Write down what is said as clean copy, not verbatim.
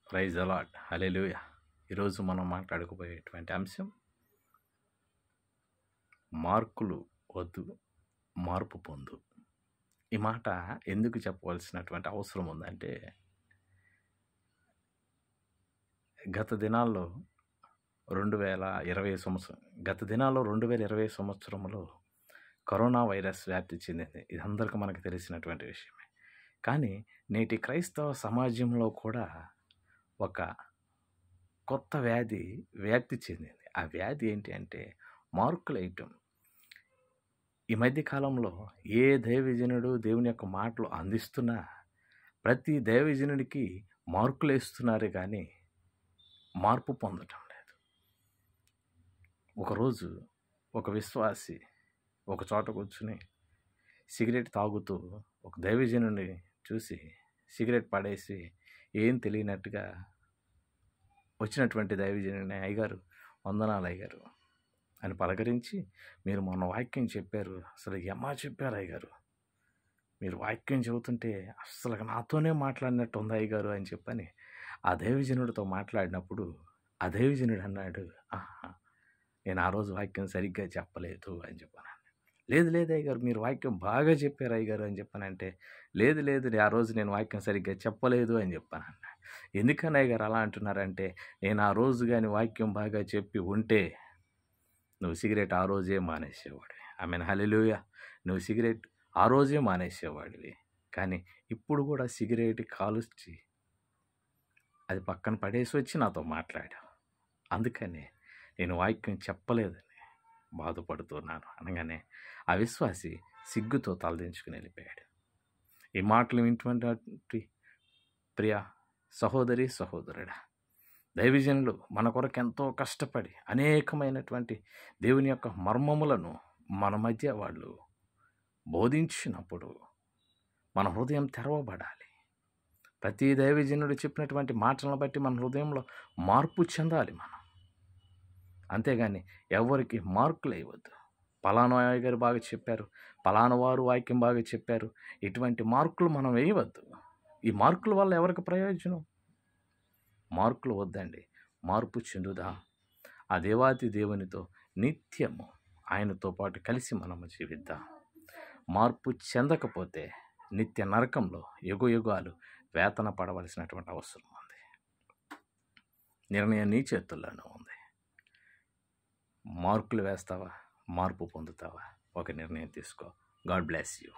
Praise the lord, హల్లెలూయా. ఈరోజు మనం మాట్లాడుకోబోయేటువంటి అంశం మార్కులు వద్దు, మార్పు పొందు. ఈ మాట ఎందుకు చెప్పవలసినటువంటి అవసరం ఉందంటే, గత దినాల్లో 2020 సంవత్సరంలో కరోనా వైరస్ వ్యాప్తి చెందింది. ఇది అందరికీ మనకు తెలిసినటువంటి విషయమే. కానీ నేటి క్రైస్తవ సమాజంలో కూడా ఒక కొత్త వ్యాధి వ్యాప్తి చెందింది. ఆ వ్యాధి ఏంటి అంటే మార్కులు వేయటం. ఈ మధ్య కాలంలో ఏ దైవజనుడు దేవుని యొక్క మాటలు అందిస్తున్నా ప్రతి దైవజనుడికి మార్కులు వేస్తున్నారే కానీ మార్పు పొందటం లేదు. ఒకరోజు ఒక విశ్వాసి ఒక చోట కూర్చుని సిగరెట్ తాగుతూ ఒక దైవజనుడిని చూసి సిగరెట్ పడేసి ఏం తెలియనట్టుగా వచ్చినటువంటి దైవజనుడిని, అయ్యగారు వందనాలు అయ్యగారు అని పలకరించి, మీరు మొన్న వాక్యం చెప్పారు, అసలు ఏమా చెప్పారు అయ్యగారు, మీరు వాక్యం చెబుతుంటే అసలు నాతోనే మాట్లాడినట్టు ఉంది అయ్యగారు అని చెప్పని ఆ దైవజనుడితో మాట్లాడినప్పుడు ఆ దైవజనుడు అన్నాడు, నేను ఆ రోజు వాక్యం సరిగ్గా చెప్పలేదు అని చెప్పాను. లేదు అయ్యగారు, మీరు వాక్యం బాగా చెప్పారు అయ్యగారు అని చెప్పానంటే, లేదు ఆ రోజు నేను వాక్యం సరిగ్గా చెప్పలేదు అని చెప్పాను. ఎందుకని అయ్యగారు అలా అంటున్నారంటే, నేను ఆ రోజు కానీ వాక్యం బాగా చెప్పి ఉంటే నువ్వు సిగరెట్ ఆ రోజే మానేసేవాడివి. ఆమెన్, హల్లెలూయా. నువ్వు సిగరెట్ ఆ రోజే మానేసేవాడివి, కానీ ఇప్పుడు కూడా సిగరెట్ కాలుచ్చి అది పక్కన పడేసి వచ్చి నాతో మాట్లాడావు. అందుకని నేను వాక్యం చెప్పలేదని బాధపడుతున్నాను అనగానే ఆ విశ్వాసి సిగ్గుతో తలదించుకుని వెళ్ళిపోయాడు. ఈ మాటలు వింటున్నటువంటి ప్రియ సహోదరి సహోదరుడా, దైవజనులు మన కొరకు ఎంతో కష్టపడి అనేకమైనటువంటి దేవుని యొక్క మర్మములను మన మధ్య వాళ్ళు బోధించినప్పుడు మన హృదయం తెరవబడాలి. ప్రతి దైవజనుడు చెప్పినటువంటి మాటలను బట్టి మన హృదయంలో మార్పు చెందాలి మనం. అంతేగాని ఎవరికి మార్కులు వేయవద్దు. పలానా గారు బాగా చెప్పారు, పలానా వారు వాక్యం బాగా చెప్పారు, ఇటువంటి మార్కులు మనం వేయవద్దు. ఈ మార్కుల వల్ల ఎవరికి ప్రయోజనం? మార్కులు వద్దండి. మార్పు చెందుదా ఆ దేవాతి దేవునితో నిత్యము ఆయనతో పాటు కలిసి మనము జీవిద్దాం. మార్పు చెందకపోతే నిత్య నరకంలో యుగాలు వేతన పడవలసినటువంటి అవసరం ఉంది. నిర్ణయం నీ చేతుల్లోనే ఉంది. మార్కులు వేస్తావా, మార్పు పొందుతావా? ఒక నిర్ణయం తీసుకో. God bless you.